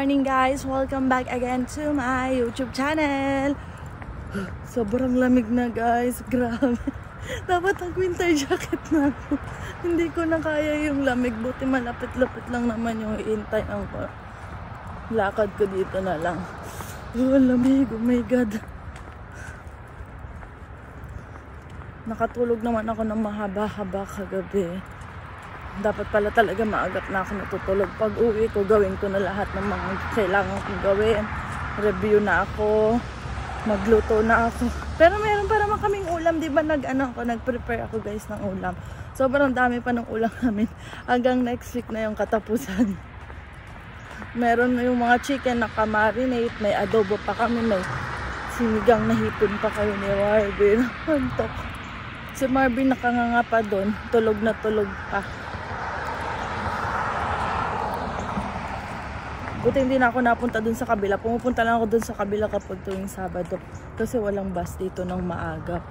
morning guys! Welcome back again to my YouTube channel. Sobrang lamig na guys, grabe. Dapat nag-winter jacket na ako. Hindi ko na kaya yung lamig, buti malapit-lapit lang naman yung iintay ang lakad ko dito na lang. Oh, lamig, oh my god. Nakatulog naman ako ng mahaba-haba kagabi. Dapat pala talaga maagat na ako natutulog. Pag uwi ko, gawin ko na lahat ng mga kailangan kong gawin. Review na ako. Magluto na ako. Pero meron pa naman kaming ulam. Diba nag-prepare ako guys ng ulam. Sobrang dami pa ng ulam namin. Hanggang next week na yung katapusan. Meron na yung mga chicken na ka-marinate. May adobo pa kami. May sinigang na hipon pa kayo ni Marvin. Antok. Si Marvin nakanganga pa doon. Tulog na tulog pa. Buti hindi na ako napunta dun sa kabila. Pumupunta lang ako dun sa kabila kapag tuwing Sabado. Kasi walang bus dito ng maagap.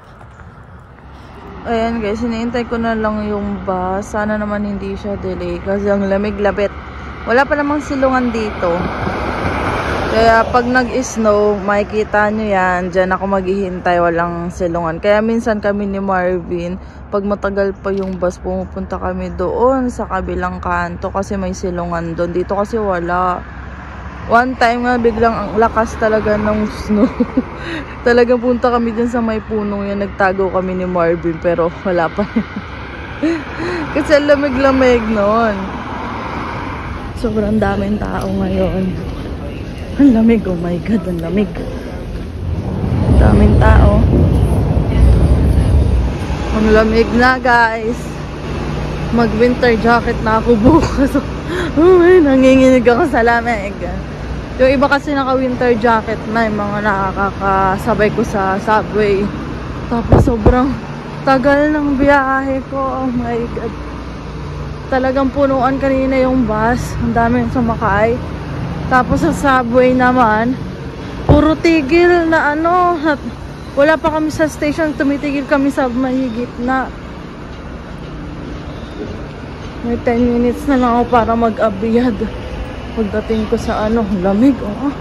Ayan guys, hinihintay ko na lang yung bus. Sana naman hindi siya delay. Kasi ang lamig-labit. Wala pa namang silungan dito. Kaya pag nag-snow, makikita nyo yan. Diyan ako maghihintay, walang silungan. Kaya minsan kami ni Marvin, pag matagal pa yung bus, pumupunta kami doon sa kabilang kanto. Kasi may silungan doon. Dito kasi wala. One time nga, biglang ang lakas talaga ng snow. Talagang punta kami dyan sa may punong yan. Nagtago kami ni Marvin, pero wala pa. Kasi lamig-lamig noon. Sobrang daming tao ngayon. Ang lamig, oh my god, ang lamig. Daming tao. Ang lamig na guys. Mag-winter jacket na ako bukas. Nanginginig ako sa lamig. Yung iba kasi naka-winter jacket na, yung mga nakakasabay ko sa subway. Tapos sobrang tagal ng biyahe ko. Oh my god. Talagang punuan kanina yung bus. Ang daming sumakay. Tapos sa subway naman, puro tigil na ano. Wala pa kami sa station, tumitigil kami sa may gitna. May 10 minutes na lang ako para mag-abiyad. Pagdating ko sa ano, lamig. Oh.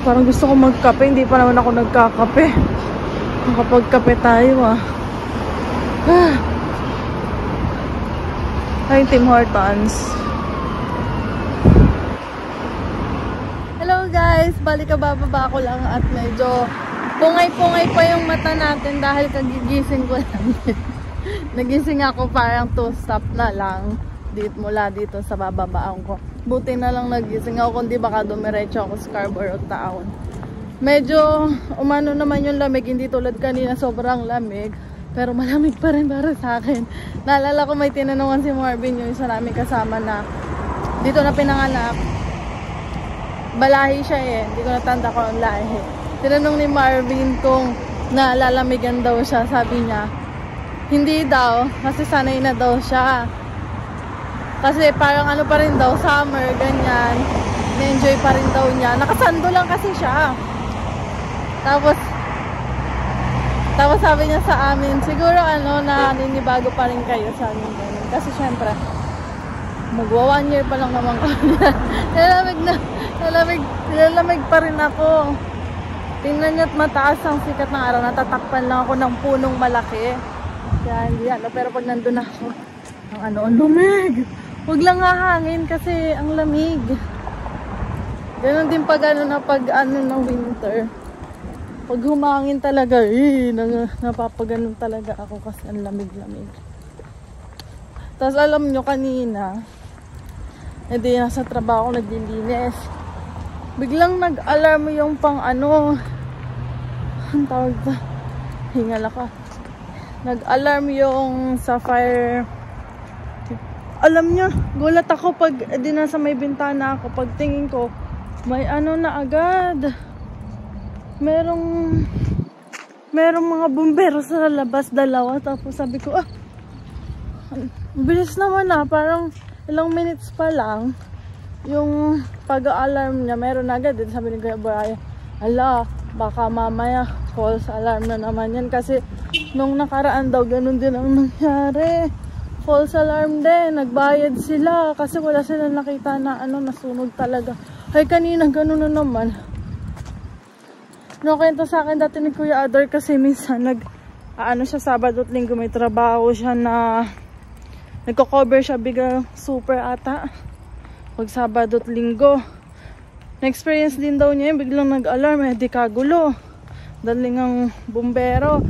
Parang gusto ko magkape, hindi pa naman ako nagkakape. Makapagkape tayo Ay, Tim Hortons. Hello guys, balik bababa ko lang at medyo pungay-pungay pa yung mata natin dahil kagigising ko lang. Nagising ako parang 2 stop na lang mula dito sa bababaan ko. Buti na lang nagising ako, kundi baka dumiretso ako sa Scarborough Town. Medyo umano naman yung lamig, hindi tulad kanina sobrang lamig, pero malamig pa rin para sa akin. Naalala ko may tinanungan si Marvin, yung isa namin kasama na dito na pinanganak. Balahi siya eh, hindi ko natanda ko ang lahi. Tinanong ni Marvin kung nalalamigan daw siya, sabi niya hindi daw, kasi sanay na daw siya. Kasi parang ano pa rin daw, summer, ganyan. Na-enjoy pa rin daw niya. Nakasando lang kasi siya. Tapos sabi niya sa amin, siguro ano, naninibago pa rin kayo sa amin. Ganyan. Kasi syempre, magwa 1 year pa lang naman kami. Nalamig pa rin ako. Tingnan niyo't mataas ang sikat ng araw. Natatakpan lang ako ng punong malaki. Kaya hindi ano, pero pag nandun ako, ang lumig. Huwag lang hahangin kasi ang lamig. Ganon din pag ng winter. Pag humangin talaga, napapaganon talaga ako kasi ang lamig-lamig. Tapos alam nyo kanina, hindi nasa trabaho naglilinis. Biglang nag-alarm yung pang ano, ang tawag ba? Hingal ako. Nag-alarm yung sa fire. Alam niya, gulat ako pag nasa may bintana ako. Pagtingin ko, may ano na agad. Merong mga bumbero sa labas, 2. Tapos sabi ko, bilis naman parang ilang minutes pa lang. Yung pag-alarm niya, meron agad. Sabi ni Kuya Brian, ala, baka mamaya false alarm na naman yan. Kasi nung nakaraan daw, ganun din ang nangyari. False alarm din, nagbayad sila kasi wala silang nakita na ano, nasunog talaga. Ay, kanina, gano'n na naman. Nakwento sa akin dati ni Kuya Ador kasi minsan ano siya, Sabado at Linggo may trabaho siya na nagko-cover siya bigla super ata. Pag Sabado at Linggo. Na-experience din daw niya yun, biglang nag-alarm, di kagulo. Daling ang bumbero.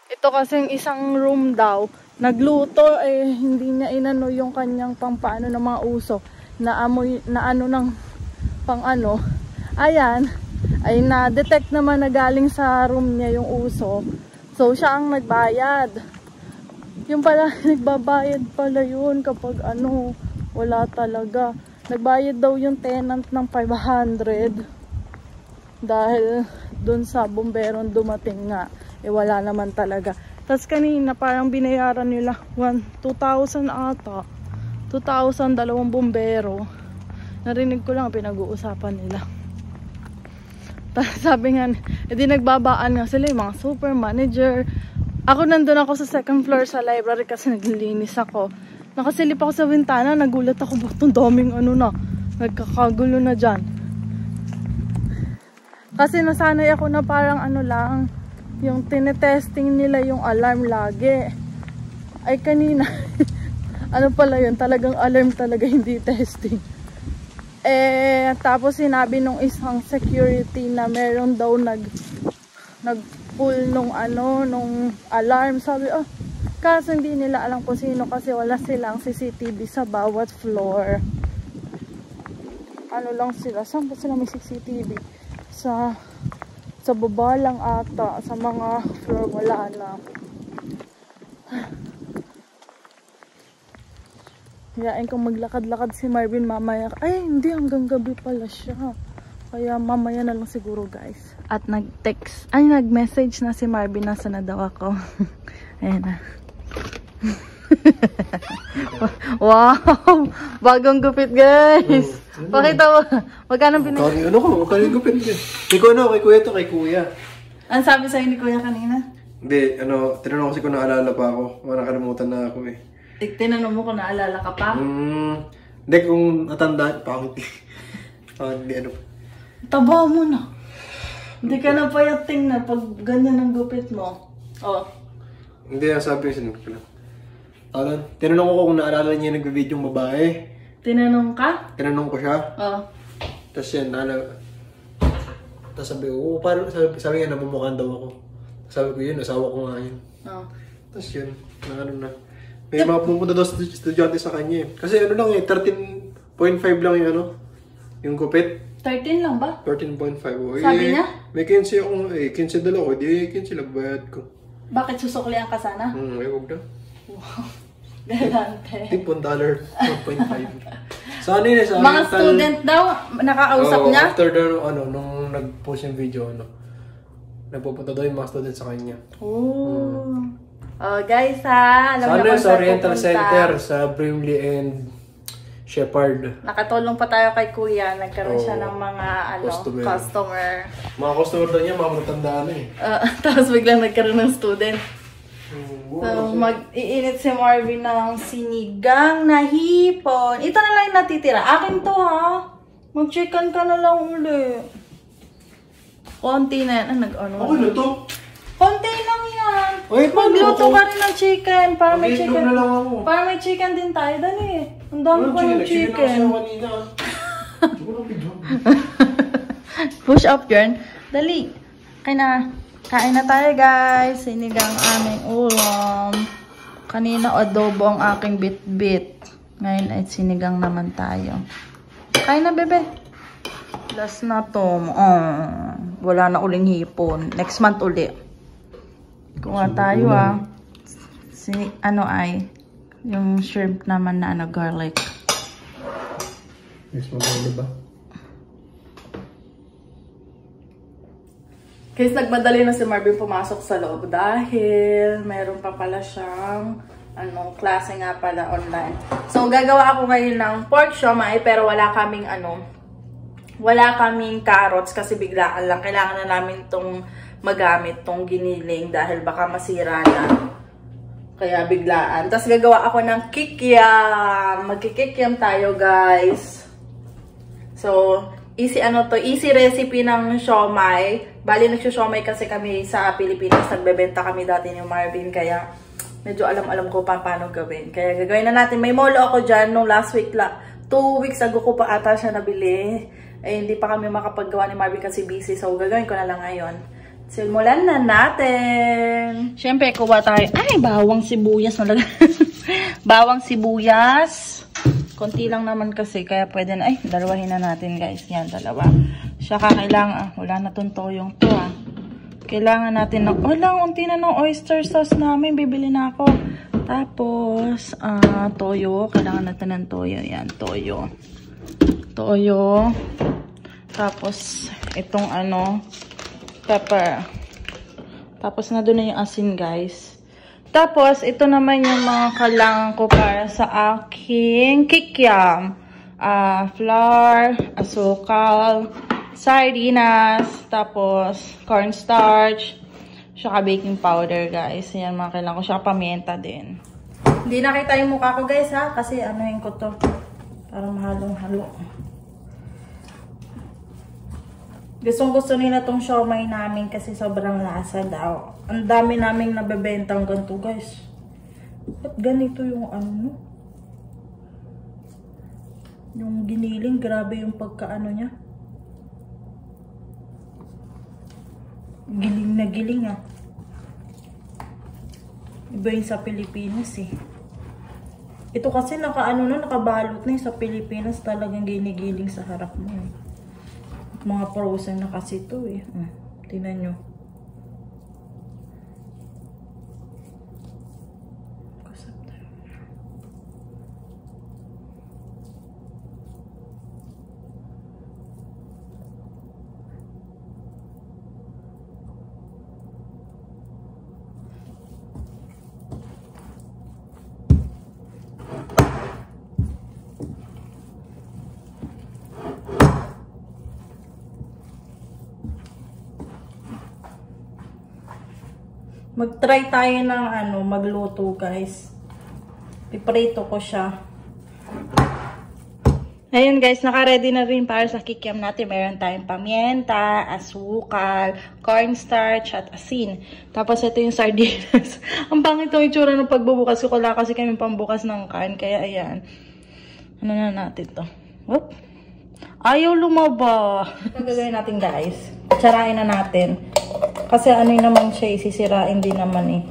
Ito kasing isang room daw, nagluto, hindi niya inano yung kanyang pampaano ng mga usok. Na ano ng pang ano. Ayan, ay na-detect naman na galing sa room niya yung usok. So, siya ang nagbayad. Yung pala, nagbabayad pala yun kapag ano, wala talaga. Nagbayad daw yung tenant ng 500 dahil dun sa bomberon dumating nga. Wala naman talaga. Tapos kanina parang binayaran nila 2,000 ata. 2,000, dalawang bombero. Narinig ko lang pinag-uusapan nila. Tapos sabi nga, edi nagbabaan nga sila yung mga super manager. Ako nandun ako sa second floor sa library kasi naglilinis ako. Nakasilip ako sa bintana, nagulat ako, ba't ang daming ano na, nagkakagulo na dyan. Kasi nasanay ako na parang ano lang, yung tinetesting nila yung alarm lagi. Ay kanina, ano pala yun, talagang alarm talaga, hindi testing. Tapos sinabi nung isang security na meron daw nag-pull nung alarm. Sabi, kaso hindi nila alam kung sino kasi wala silang CCTV sa bawat floor. Ano lang sila, saan ba sila may CCTV? Sa baba lang ata, sa mga floor wala na. Hiyain kong maglakad-lakad si Marvin mamaya. Ay, hindi, hanggang gabi pala siya. Kaya mamaya na lang siguro, guys. At nag-message na si Marvin, nasa na daw ako. Ayan na. Wow! Bagong gupit, guys! Pakita mo. Magkano pinag- Magkano yung gupit, guys? Kay kuya to, kay kuya. Ano sabi sa'yo ni kuya kanina? Hindi, tinanong kasi kung naalala pa ako. Nakalimutan na ako eh. Tinanong mo kung naalala ka pa? Hindi, kung natandaan pa ako. Hindi, Taba mo na. Hindi ka na payating na pag ganyan ang gupit mo. Oh. Hindi, sabi ko sinunod ko lang. Tinanong ko kung naalala niya yung nagbe-video yung babae. Tinanong ka? Tinanong ko siya. Oo. Tapos yan, tapos sabi ko, parang sabi nga namumukhaan daw ako. Sabi ko yun, asawa ko nga yun. Oo. Tapos yun, may mga pumunta daw estudyante sa kanya eh. Kasi lang 13.5 lang yung gupit. 13 lang ba? 13.5. Sabi niya? May 15 akong, 15 dala ko, di 15 lang bayad ko. Bakit susuklian ka sana? Huwag na. Wow. Galante. Tip $1, 1.5. Sana yun sa mga student daw, nakakausap niya? After nung nag-post yung video, nagpupunta daw yung mga student sa kanya. Guys ha, alam sana na sa Oriental Center, sa Brimley and Shepherd. Nakatulong pa tayo kay kuya, nagkaroon siya ng mga customer. Mga customer daw niya, mga matandaan eh. Tapos biglang nagkaroon ng student. So, mag-iinit si Marvin ng sinigang na hipon. Ito na lang yung natitira. Akin to ha. Mag-chicken ka na lang uli. Konti na yan. Ako na to. Konti lang yan. Wait, magluto ka rin ng chicken. Para may chicken. Na lang ako. Para may chicken din tayo. Dali. Ang dami pa ng chicken. Push up yun. Dali. Kain na tayo guys. Sinigang aming ulam. Kanina adobo ang aking bit-bit. Ngayon ay sinigang naman tayo. Kain na bebe. Last na to. Wala na uling hipon. Next month uli. Kuha tayo yung shrimp naman na garlic. Next month uli ba? Guys, nagmadali na si Marvin pumasok sa loob dahil mayroon pa pala siyang klase nga pala online. So, gagawa ako ngayon ng pork siomai pero wala kaming carrots kasi biglaan lang. Kailangan na namin tong magamit, tong giniling dahil baka masira na. Kaya biglaan. Tapos gagawa ako ng kikiam. Magkikikiam tayo, guys. So, easy recipe ng siomai. Bali, nagsiomai kasi kami sa Pilipinas. Nagbebenta kami dati ni Marvin. Kaya, medyo alam ko paano gawin. Kaya, gagawin na natin. May molo ako dyan nung last week 2 weeks ago ko pa ata siya nabili. Eh, hindi pa kami makapaggawa ni Marvin kasi busy. So, gagawin ko na lang ngayon. Simulan na natin. Siyempre, kuha tayo. Ay, bawang sibuyas. Bawang sibuyas. Konti lang naman kasi, kaya pwede na, ay, dalawahin na natin guys, yan, dalawa. Saka kailangan, wala na tong toyong to Kailangan natin ng, unti na ng oyster sauce namin, bibili na ako. Tapos, toyo, kailangan natin ng toyo, yan, toyo. Toyo. Tapos, itong pepper. Tapos, na doon na yung asin guys. Tapos, ito naman yung mga kailangan ko para sa aking kikiam. Flour, asukal, sardinas, tapos cornstarch, saka baking powder, guys. Yan mga kailangan ko. Saka pamienta din. Hindi nakita yung mukha ko, guys, ha? Kasi anuhin ko to. Para mahalong-halo. Gustong-gusto nila tong siomai namin kasi sobrang lasa daw. Ang dami naming nabebentang ganito, guys. Ba't ganito yung yung giniling, grabe yung pagkaano niya. Giling na giling, Iba yung sa Pilipinas, Ito kasi nakabalot na yung sa Pilipinas, talagang ginigiling sa harap mo, Mga frozen na kasi ito, Tingnan nyo. Mag-try tayo ng magluto, guys. Piprito ko siya. Ayun, guys, naka-ready na rin para sa kikiam natin. Meron tayong pamienta, asukal, cornstarch, at asin. Tapos, ito yung sardinas. Ang pangit itong itsura ng pagbubukas ko. Wala kasi kami pambukas ng kan. Kaya, ayan. Ano na natin to? Whoop. Ayaw lumaba. Ito gagawin natin, guys. Tsarain na natin. Kasi naman siya, sisirain din naman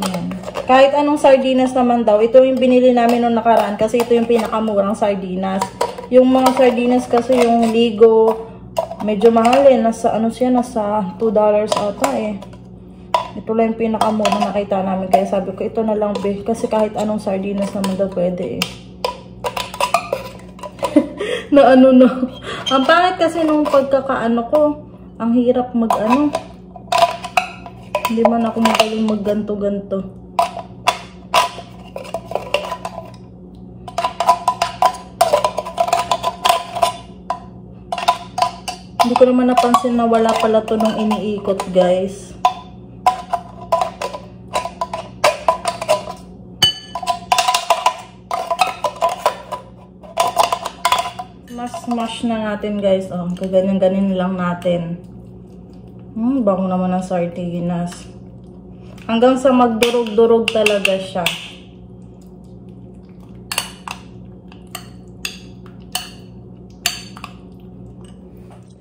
Ayan. Kahit anong sardinas naman daw, ito yung binili namin nung nakaraan kasi ito yung pinakamurang sardinas. Yung mga sardinas kasi yung Ligo, medyo mahal nasa nasa $2 ata Ito lang yung pinakamurang nakita namin, kaya sabi ko ito na lang kasi kahit anong sardinas naman daw pwede na na. Ang pangit kasi nung pagkakaano ko, ang hirap hindi man ako magaling magganto-ganto. Hindi ko naman napansin na wala pala to nung iniikot, guys. Mash na natin, guys. Kaganyan-ganin lang natin. Bango naman ng sardinas. Hanggang sa magdurog-durog talaga siya.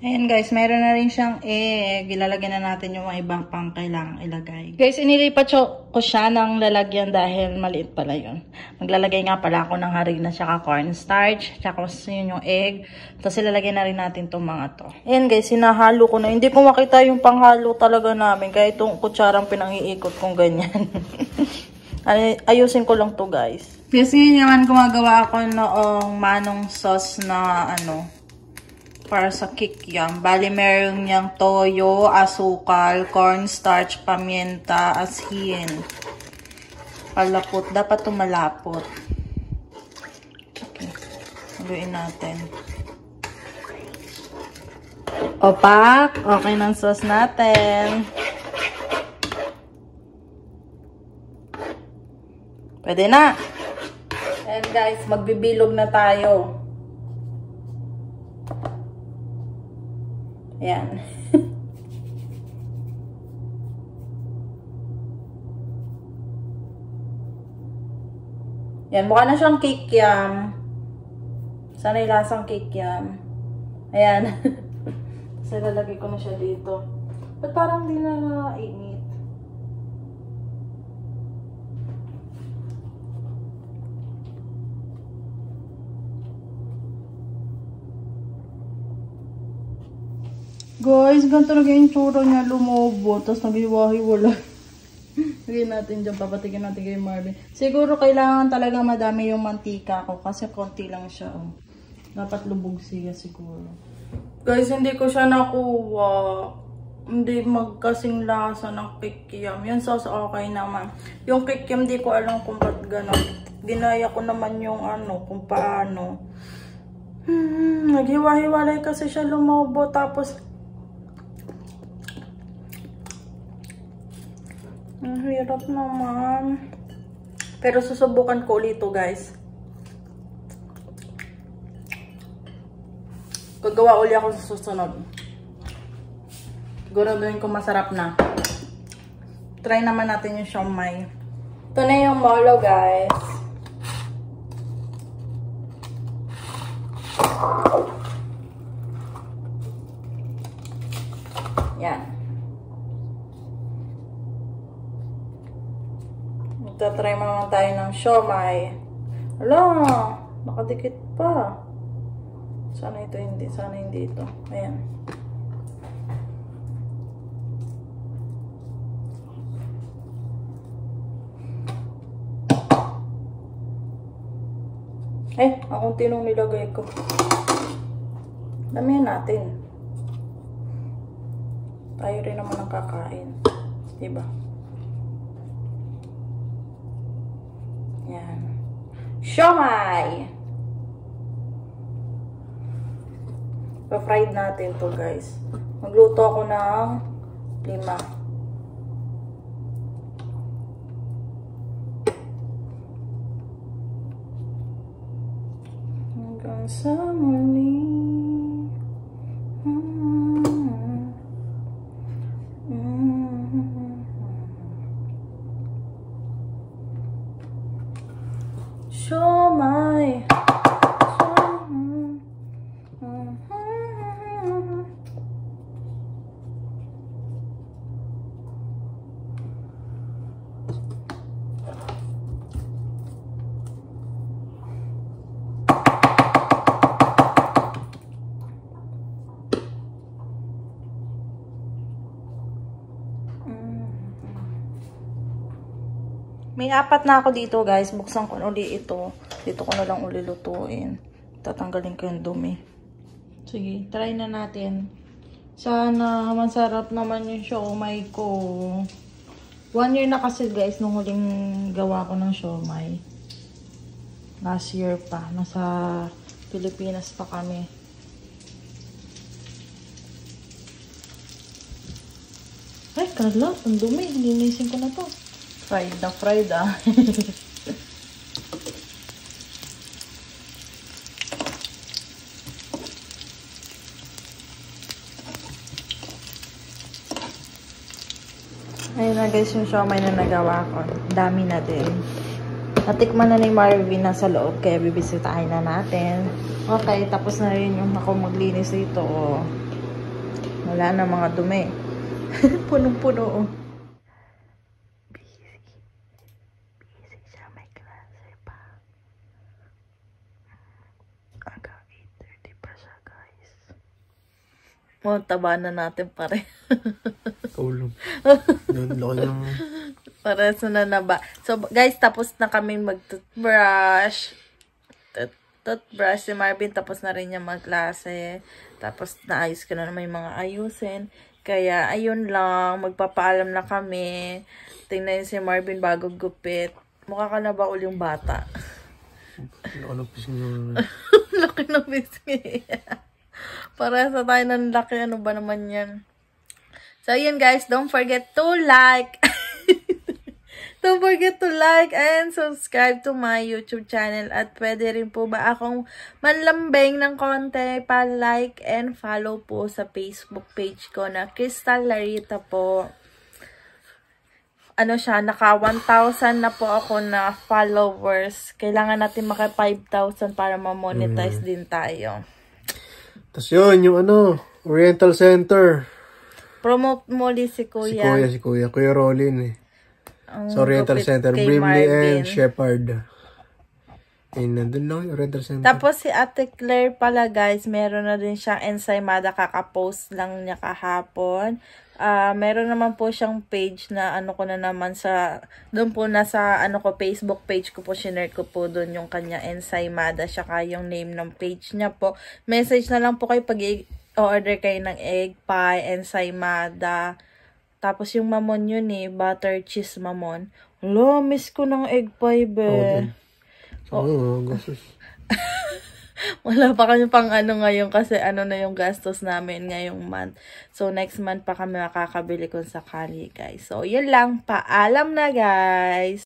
Ayan, guys, meron na rin siyang egg. Ilalagyan na natin yung mga ibang pang kailangang ilagay. Guys, inilipat ko siya ng lalagyan dahil maliit pala yun. Maglalagay nga pala ako ng harina tsaka cornstarch. Tsaka yun yung egg. Tapos ilalagyan na rin natin itong mga to. Ayan, guys, sinahalo ko na. Hindi ko makita yung panghalo talaga namin. Kaya itong kutsarang pinang-iikot kong ganyan. Ayusin ko lang to, guys. Kasi naman gumagawa ako noong manong sauce na para sa kikiam. Bali, meron niyang toyo, asukal, cornstarch, pamienta, asin. Palapot. Dapat tumalapot. Okay. Haluin natin. Opak. Okay ng sauce natin. Pwede na. And guys, magbibilog na tayo. Ayan. Yan, mukha na siyang kikiam. Sana yung lasang kikiam. Ayan. So, lalagay ko na siya dito. Ba't parang di na nainit? Guys, ganito talaga yung tsura niya, lumobo. Tapos nag-iwahiwala. Lagyan natin dyan, papatigin natin kay Marvin. Siguro kailangan talaga madami yung mantika ko kasi konti lang siya. Oh. Dapat lubog siya siguro. Guys, hindi ko siya nakuha. Hindi magkasing lasa ng kikiam. Yung sauce okay naman. Yung kikiam, di ko alam kung ba't gano'n. Ginaya ko naman yung kung paano. Naghiwa-hiwalay kasi siya lumobo. Tapos, ang hirap naman. Pero susubukan ko ulit ito, guys. Gagawa ulit ako sa susunod. Siguraduhin ko masarap na. Try naman natin yung siomai. Ito na yung molo, guys. Yan. Magta-try naman tayo ng siomai. Ala, nakadikit pa. Sana ito hindi. Sana hindi ito. Ayan. Akong tinong nilagay ko. Damihan natin. Tayo rin naman ang kakain. Diba? Yan. Siomai! Pa-fried natin to, guys. Magluto ako ng 5. Hanggang sa muli. Siomai. May 4 na ako dito, guys. Buksan ko uli ito. Dito ko na lang uli lutuin. Tatanggalin ko yung dumi. Sige, try na natin. Sana masarap naman yung siomai ko. 1 year na kasi, guys, nung huling gawa ko ng siomai. Last year pa. Nasa Pilipinas pa kami. Ay, kalat. Ang dumi. Linisin ko na to. Fried na fried, Ayun na, guys, yung siomai na nagawa ko. Dami na din. Natikman na ni Marvin na sa loob, kaya bibisitahin na natin. Okay, tapos na rin yung ako maglinis dito. Oh. Wala na mga dumi. Punong-puno. Oh. Oh, taba na natin pare. Kaulong. Laki ng... Para sa nanaba. So, guys, tapos na kami mag-toothbrush. Toothbrush si Marvin, tapos na rin niya magklase. Tapos, naayos ko na naman yung mga ayusin. Kaya, ayun lang. Magpapaalam na kami. Tingnan si Marvin bago gupit. Mukha ka na ba uling bata? Laki ng pisngi. Laki ng pisngi. Para sa tayo ng laki, ano ba naman yan? So, yun guys, don't forget to like. Don't forget to like and subscribe to my YouTube channel. At pwede rin po ba akong manlambing ng konti, pa-like and follow po sa Facebook page ko na Crystal Larita po. Ano siya, naka 1,000 na po ako na followers. Kailangan natin maka 5,000 para ma-monetize din tayo. Tapos yun, yung Oriental Center. Promote mo ulit si Kuya. Si Kuya. Kuya Rolin eh. Sa Oriental Center. Brimley and Shepherd. Ayun, nandun lang yung Oriental Center. Tapos si Ate Claire pala guys, meron na din siyang ensaymada, kaka-post lang niya kahapon. Meron naman po siyang page na ko na naman sa, doon po nasa Facebook page ko po, shinare ko po doon yung kanya ensaymada, saka yung name ng page niya po. Message na lang po kayo pag i-order kayo ng egg pie, ensaymada. Tapos yung mamon yun butter cheese mamon. Hello, miss ko ng egg pie, be. Gastos. Wala pa kami pang ngayon kasi na yung gastos namin ngayong month. So, next month pa kami makakabili kung sakali, guys. So, yun lang. Paalam na, guys!